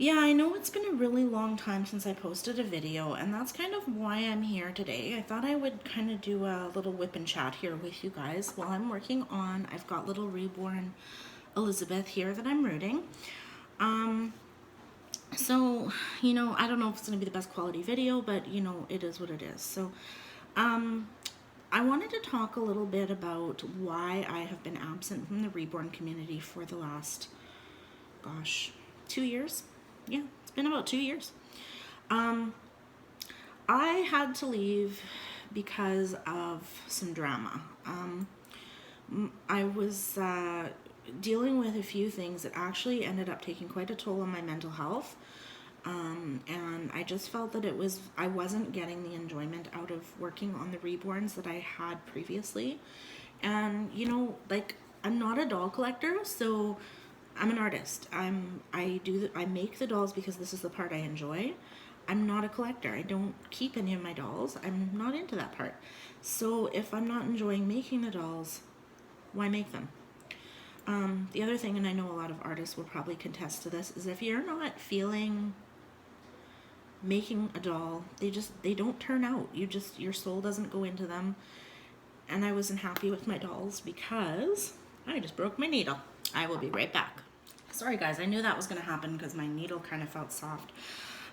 Yeah, I know it's been a really long time since I posted a video, and that's kind of why I'm here today. I thought I would kind of do a little whip and chat here with you guys while I'm working on. I've got little reborn Elizabeth here that I'm rooting. Um, I don't know if it's going to be the best quality video, but it is what it is. Um, I wanted to talk a little bit about why I have been absent from the reborn community for the last, gosh, 2 years. Yeah, it's been about 2 years. Um, I had to leave because of some drama. I was dealing with a few things that actually ended up taking quite a toll on my mental health. And I just felt that I wasn't getting the enjoyment out of working on the reborns that I had previously. And, I'm not a doll collector, so I'm an artist. I make the dolls because this is the part I enjoy. I'm not a collector. I don't keep any of my dolls. I'm not into that part. So if I'm not enjoying making the dolls, why make them? The other thing, and I know a lot of artists will probably contest to this, is if you're not feeling making a doll, they don't turn out. Your soul doesn't go into them. And I wasn't happy with my dolls because I just broke my needle. I will be right back. Sorry guys, I knew that was going to happen because my needle kind of felt soft.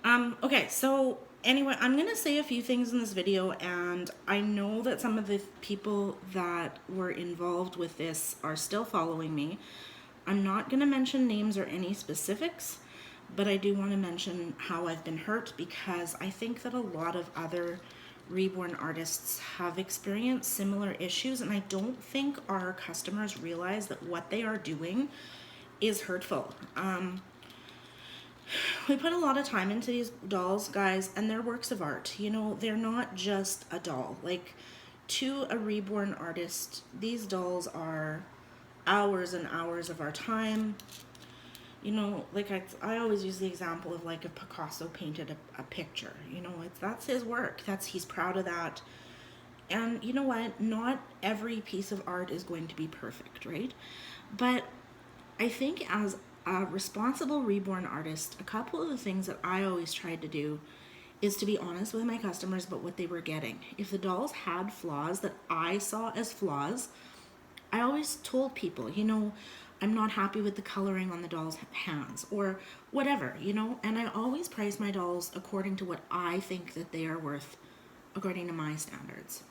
Okay, so anyway, I'm going to say a few things in this video, and I know that some of the people that were involved with this are still following me. I'm not going to mention names or any specifics, but I do want to mention how I've been hurt because I think that a lot of other reborn artists have experienced similar issues, and I don't think our customers realize that what they are doing is hurtful. We put a lot of time into these dolls, guys, and they're works of art. They're not just a doll. Like, to a reborn artist, these dolls are hours and hours of our time. I always use the example of like if Picasso painted a picture. That's his work. He's proud of that. And you know what? Not every piece of art is going to be perfect, right? But I think as a responsible reborn artist, a couple of the things that I always tried to do is to be honest with my customers about what they were getting. If the dolls had flaws that I saw as flaws, I always told people, I'm not happy with the coloring on the doll's hands or whatever, and I always price my dolls according to what I think that they are worth according to my standards.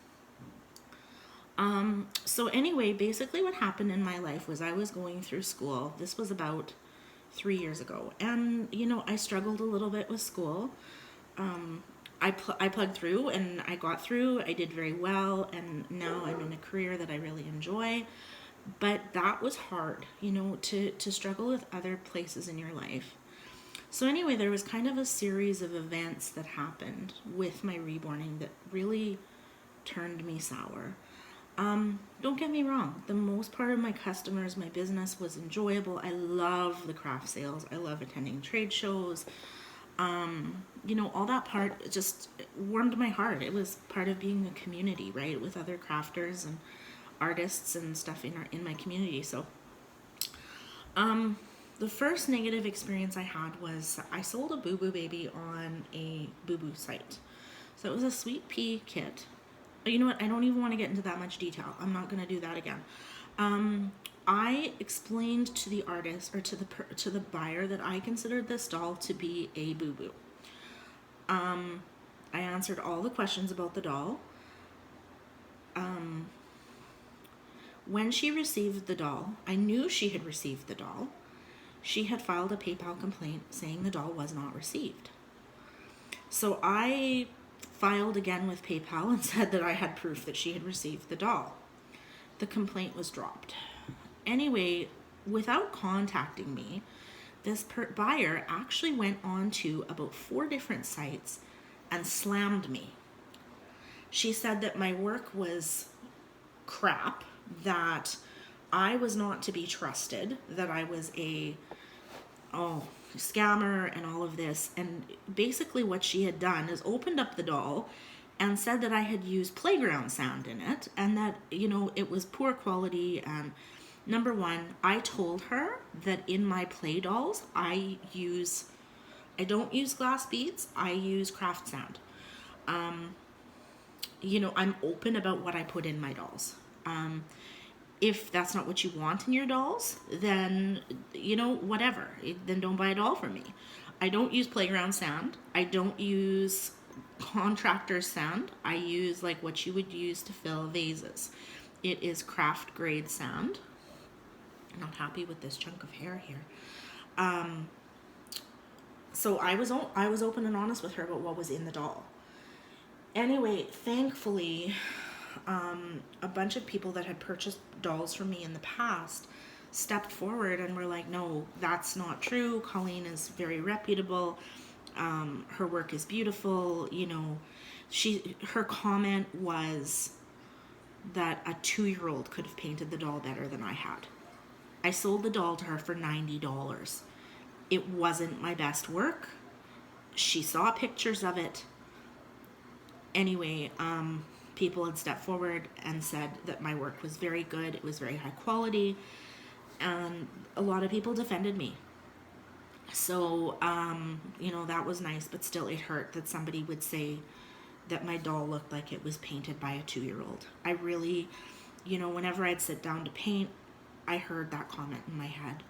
So anyway, basically what happened in my life was I was going through school. This was about 3 years ago. And, I struggled a little bit with school. I plugged through and I got through. I did very well. And now I'm in a career that I really enjoy. But that was hard, to struggle with other places in your life. So anyway, there was kind of a series of events that happened with my reborning that really turned me sour. Don't get me wrong, the most part of my customers, my business was enjoyable. I love the craft sales. I love attending trade shows. All that part just warmed my heart. It was part of being a community, right, with other crafters and artists and stuff in my community. So, the first negative experience I had was I sold a Boo Boo baby on a Boo Boo site. So it was a Sweet Pea kit. You know what? I don't even want to get into that much detail. I'm not going to do that again. I explained to the artist or to the buyer that I considered this doll to be a Boo Boo. I answered all the questions about the doll. When she received the doll, I knew she had received the doll. She had filed a PayPal complaint saying the doll was not received. So I filed again with PayPal and said that I had proof that she had received the doll. The complaint was dropped. Anyway, without contacting me, this buyer actually went on to about 4 different sites and slammed me. She said that my work was crap, that I was not to be trusted, that I was a scammer and all of this. And basically what she had done is opened up the doll and said that I had used playground sound in it and that, it was poor quality. And number one, I told her that in my play dolls, I use I don't use glass beads. I use craft sand. Um, I'm open about what I put in my dolls. If that's not what you want in your dolls, then, whatever. Then don't buy a doll from me. I don't use playground sand. I don't use contractor sand. I use like what you would use to fill vases. It is craft grade sand. I'm not happy with this chunk of hair here. So I was open and honest with her about what was in the doll. Anyway, thankfully, a bunch of people that had purchased dolls from me in the past stepped forward and were like, no, that's not true. Colleen is very reputable. Her work is beautiful. Her comment was that a 2-year-old could have painted the doll better than I had. I sold the doll to her for $90. It wasn't my best work. She saw pictures of it. Anyway, people had stepped forward and said that my work was very good. It was very high quality. And a lot of people defended me. So, that was nice, but still it hurt that somebody would say that my doll looked like it was painted by a 2-year-old. I really, whenever I'd sit down to paint, I heard that comment in my head.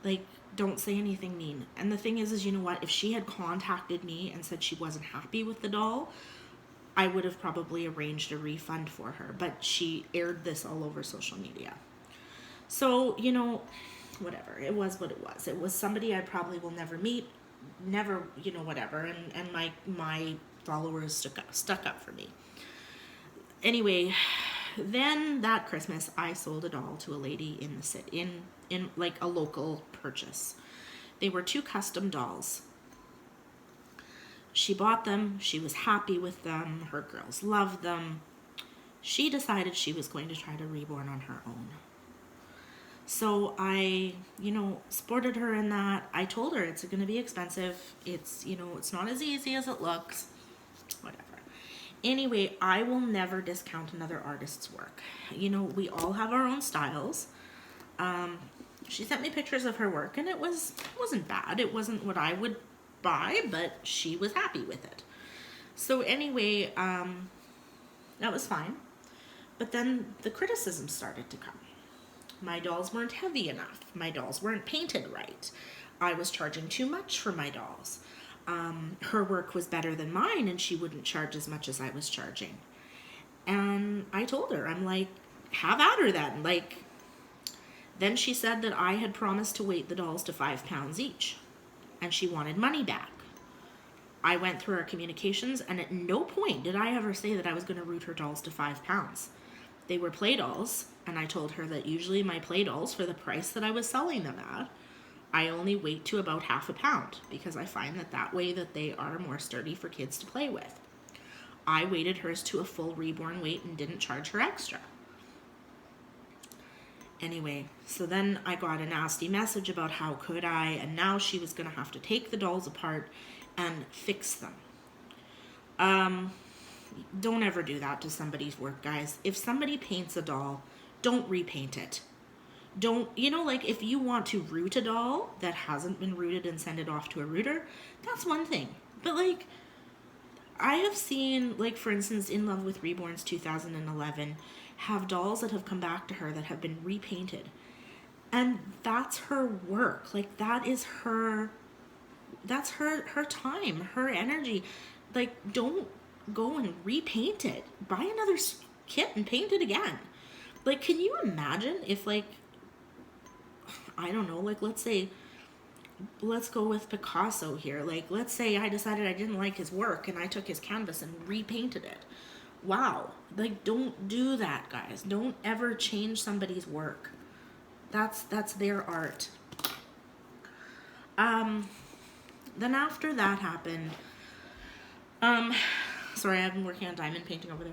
Like, don't say anything mean. And the thing is, you know what? If she had contacted me and said she wasn't happy with the doll, I would have probably arranged a refund for her. But she aired this all over social media. So, whatever. It was what it was. It was somebody I probably will never meet. Never, whatever. And my followers stuck up for me. Anyway, then that Christmas, I sold a doll to a lady in the city, in like a local purchase. They were 2 custom dolls. She bought them. She was happy with them. Her girls loved them. She decided she was going to try to reborn on her own. So I, supported her in that. I told her it's going to be expensive. It's, it's not as easy as it looks. Whatever. Anyway, I will never discount another artist's work. We all have our own styles. She sent me pictures of her work, and it wasn't bad. It wasn't what I would buy, but she was happy with it. So anyway, that was fine. But then the criticism started to come. My dolls weren't heavy enough. My dolls weren't painted right. I was charging too much for my dolls. Her work was better than mine, and she wouldn't charge as much as I was charging. And I told her, I'm like, have at her then. Then she said that I had promised to weight the dolls to 5 pounds each, and she wanted money back. I went through our communications, and at no point did I ever say that I was going to root her dolls to 5 pounds. They were play dolls, and I told her that usually my play dolls, for the price that I was selling them at, I only weight to about 1/2 pound, because I find that way that they are more sturdy for kids to play with. I weighted hers to a full reborn weight and didn't charge her extra. Anyway, so then I got a nasty message about how could I, and now she was going to have to take the dolls apart and fix them. Don't ever do that to somebody's work, guys. If somebody paints a doll, don't repaint it. Don't, if you want to root a doll that hasn't been rooted and send it off to a rooter, that's one thing. But I have seen, for instance, In Love with Reborns 2011, have dolls that have come back to her that have been repainted. And that's her work. That is that's her time, her energy. Don't go and repaint it. Buy another kit and paint it again. Can you imagine if, I don't know, let's go with Picasso here. Let's say I decided I didn't like his work and I took his canvas and repainted it. Wow. Don't do that, guys. Don't ever change somebody's work. That's their art. Then after that happened, sorry, I've been working on diamond painting over there.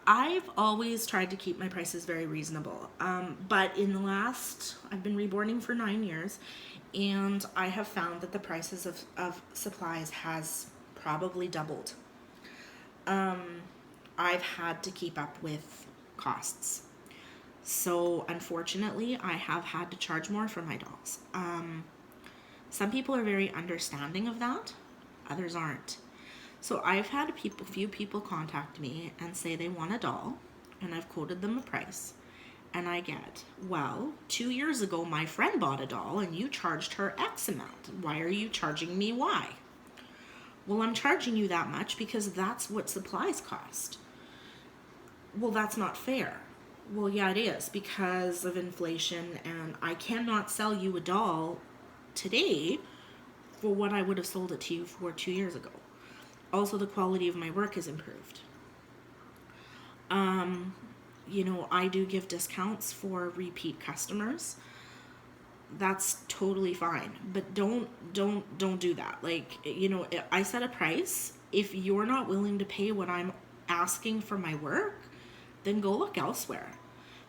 I've always tried to keep my prices very reasonable. But I've been reborning for 9 years, and I have found that the prices of supplies has probably doubled. I've had to keep up with costs. So unfortunately, I have had to charge more for my dolls. Some people are very understanding of that, others aren't. So I've had few people contact me and say they want a doll, and I've quoted them a price. And I get, well, 2 years ago my friend bought a doll and you charged her X amount. Why are you charging me Y? Well, I'm charging you that much because that's what supplies cost. Well, that's not fair. Well, yeah, it is because of inflation, and I cannot sell you a doll today for what I would have sold it to you for 2 years ago. Also, the quality of my work has improved. I do give discounts for repeat customers. That's totally fine, but don't do that. I set a price. If you're not willing to pay what I'm asking for my work, then go look elsewhere.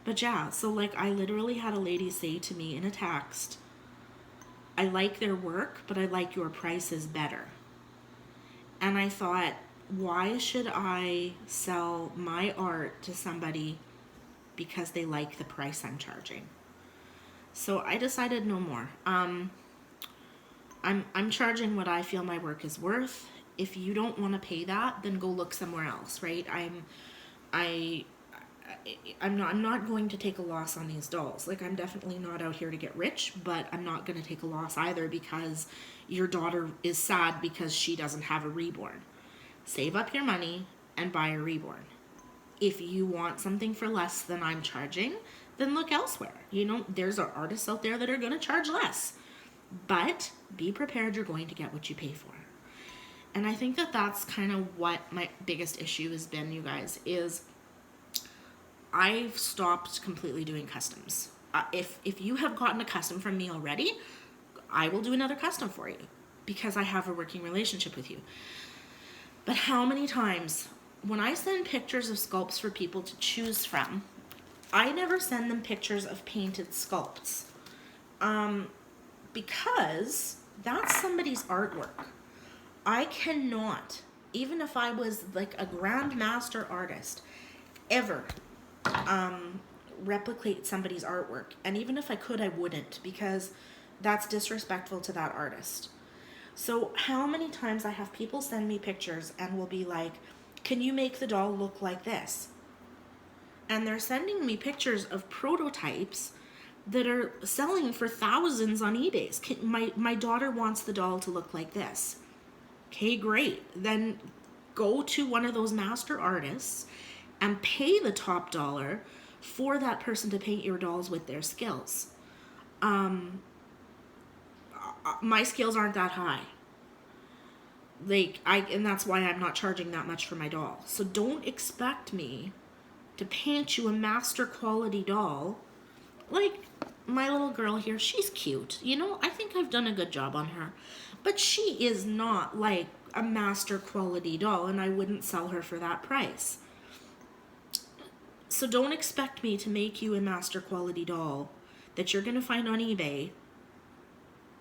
But yeah, so I literally had a lady say to me in a text, I like their work, but I like your prices better. And I thought, why should I sell my art to somebody because they like the price I'm charging? So I decided no more. I'm charging what I feel my work is worth. If you don't want to pay that, then go look somewhere else, right? I'm not going to take a loss on these dolls. I'm definitely not out here to get rich, but I'm not going to take a loss either because your daughter is sad because she doesn't have a reborn. Save up your money and buy a reborn. If you want something for less than I'm charging, then look elsewhere. There's artists out there that are going to charge less. But be prepared you're going to get what you pay for. And I think that that's kind of what my biggest issue has been, you guys, is I've stopped completely doing customs. If you have gotten a custom from me already, I will do another custom for you because I have a working relationship with you. But how many times when I send pictures of sculpts for people to choose from, I never send them pictures of painted sculpts because that's somebody's artwork. I cannot, even if I was a grandmaster artist, ever replicate somebody's artwork. And even if I could, I wouldn't, because that's disrespectful to that artist. So how many times I have people send me pictures and will be like, can you make the doll look like this? And they're sending me pictures of prototypes that are selling for thousands on eBay. My daughter wants the doll to look like this. Okay, great. Then go to one of those master artists and pay the top dollar for that person to paint your dolls with their skills. My skills aren't that high. And that's why I'm not charging that much for my doll. So don't expect me to paint you a master quality doll. My little girl here, she's cute. I think I've done a good job on her. But she is not like a master quality doll, and I wouldn't sell her for that price. So don't expect me to make you a master quality doll that you're going to find on eBay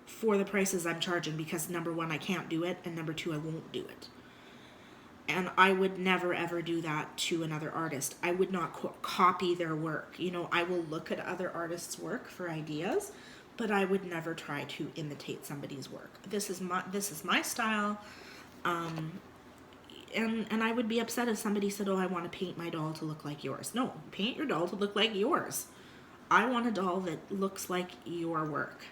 for the prices I'm charging, because number one, I can't do it, and number two, I won't do it. And I would never ever do that to another artist. I would not copy their work. I will look at other artists' work for ideas, but I would never try to imitate somebody's work. This is my style. And I would be upset if somebody said, oh, I want to paint my doll to look like yours. No, paint your doll to look like yours. I want a doll that looks like your work.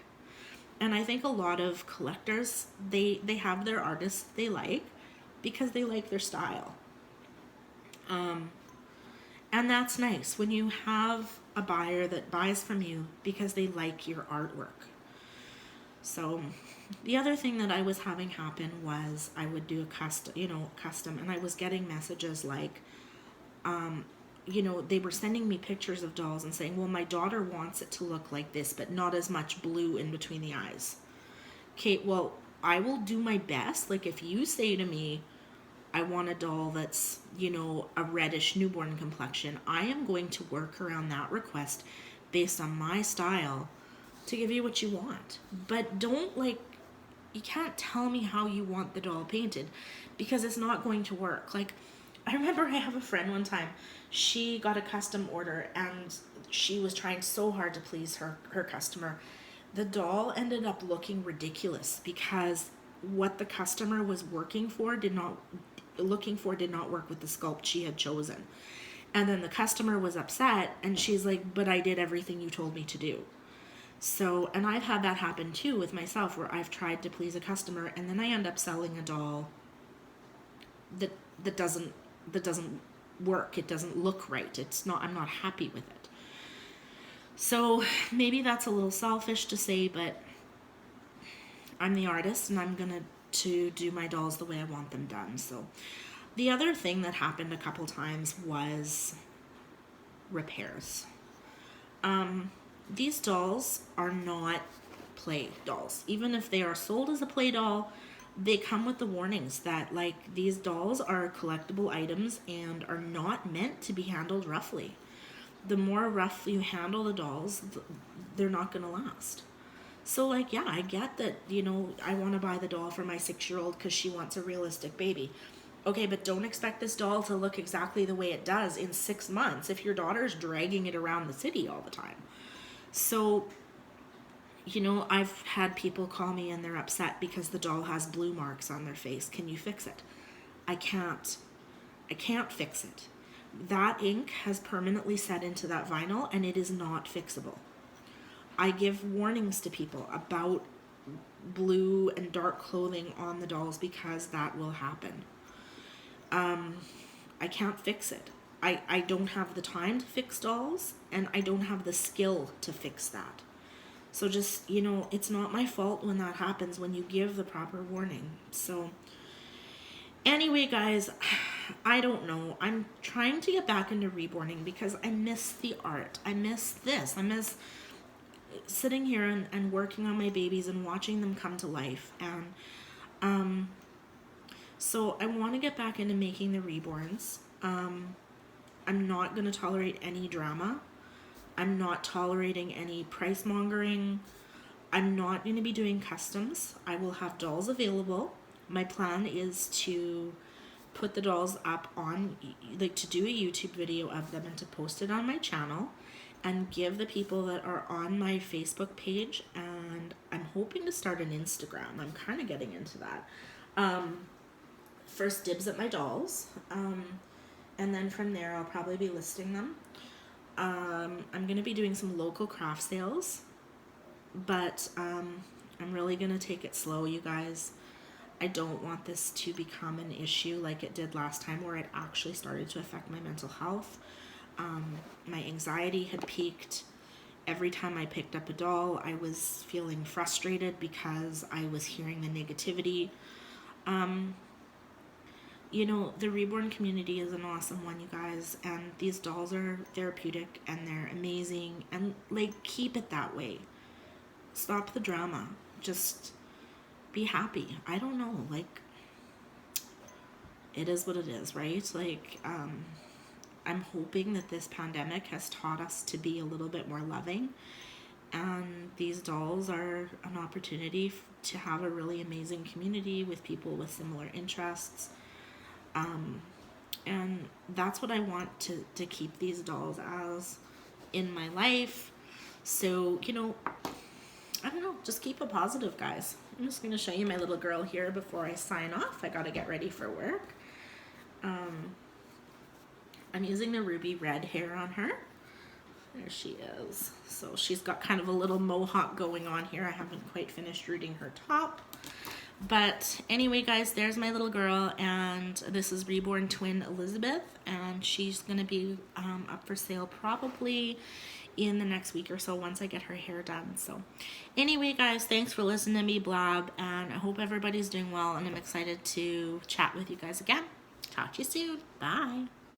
And I think a lot of collectors, they have their artists they like because they like their style. And that's nice when you have a buyer that buys from you because they like your artwork. So the other thing that I was having happen was I would do a custom, and I was getting messages like, they were sending me pictures of dolls and saying, well, my daughter wants it to look like this, but not as much blue in between the eyes. Okay, well, I will do my best. If you say to me, I want a doll that's, a reddish newborn complexion, I am going to work around that request based on my style to give you what you want. But don't, you can't tell me how you want the doll painted because it's not going to work. I remember I have a friend one time, she got a custom order and she was trying so hard to please her customer the doll ended up looking ridiculous because what the customer was looking for did not work with the sculpt she had chosen. And then the customer was upset and she's like, but I did everything you told me to do. So, and I've had that happen too with myself where I've tried to please a customer and then I end up selling a doll that doesn't work. It doesn't look right. I'm not happy with it. So maybe that's a little selfish to say, but I'm the artist and I'm gonna to do my dolls the way I want them done. So the other thing that happened a couple times was repairs. These dolls are not play dolls. Even if they are sold as a play doll, they come with the warnings that like these dolls are collectible items and are not meant to be handled roughly. The more rough you handle the dolls, they're not going to last. So like, yeah, I get that, I want to buy the doll for my 6-year-old because she wants a realistic baby. Okay, but don't expect this doll to look exactly the way it does in 6 months if your daughter's dragging it around the city all the time. So, I've had people call me and they're upset because the doll has blue marks on their face. Can you fix it? I can't fix it. That ink has permanently set into that vinyl and it is not fixable. I give warnings to people about blue and dark clothing on the dolls because that will happen. I can't fix it. I don't have the time to fix dolls and I don't have the skill to fix that. So just, it's not my fault when that happens, when you give the proper warning. So anyway, guys, I don't know. I'm trying to get back into reborning because I miss the art. I miss this. I miss sitting here and working on my babies and watching them come to life. And so I want to get back into making the reborns. I'm not going to tolerate any drama. I'm not tolerating any price mongering. I'm not going to be doing customs. I will have dolls available. My plan is to put the dolls up on, to do a YouTube video of them and to post it on my channel and give the people that are on my Facebook page, and I'm hoping to start an Instagram. I'm kind of getting into that. First dibs at my dolls. And then from there, I'll probably be listing them. I'm going to be doing some local craft sales, but I'm really going to take it slow, you guys. I don't want this to become an issue like it did last time where it actually started to affect my mental health. My anxiety had peaked. Every time I picked up a doll, I was feeling frustrated because I was hearing the negativity. The reborn community is an awesome one, you guys, and these dolls are therapeutic and they're amazing, and keep it that way. Stop the drama. Just be happy. I don't know, it is what it is, right? I'm hoping that this pandemic has taught us to be a little bit more loving, and these dolls are an opportunity to have a really amazing community with people with similar interests. And that's what I want to keep these dolls as in my life. So, I don't know, just keep it positive, guys. I'm just going to show you my little girl here before I sign off. I got to get ready for work. I'm using the ruby red hair on her. There she is. So she's got kind of a little mohawk going on here. I haven't quite finished rooting her top. But anyway, guys, there's my little girl, and this is reborn twin Elizabeth, and she's going to be up for sale probably in the next week or so once I get her hair done. So anyway, guys, thanks for listening to me blab, and I hope everybody's doing well, and I'm excited to chat with you guys again. Talk to you soon. Bye.